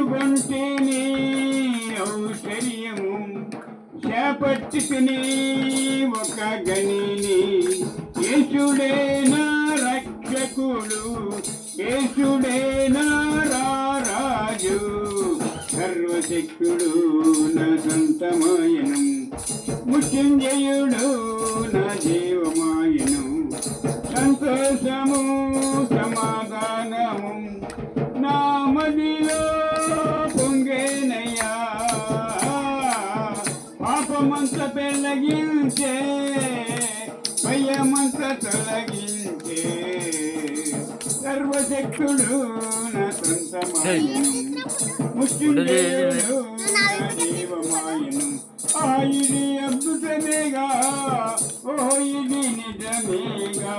పట్టుకుంటేనే ఔషర్యము చేపట్టుకుని ఒక గనిని యేసుడే నా రక్షకుడు యేసుడే నా రారాజు సర్వశక్తుడు నా సంతమాయను మృత్యుంజయుడు నా జీవమాయను సంతోషము సమాధానము నా మదిలో పొంగేనయ్యా పాపమంత పెళ్ళగించే భయమంత తొలగించే సర్వశక్తుడు నా సొంతమాయను ముష్టింజయుడు నా జీవమాయను ఇది అద్భుతమేగా ఓ ఇది నిజమేగా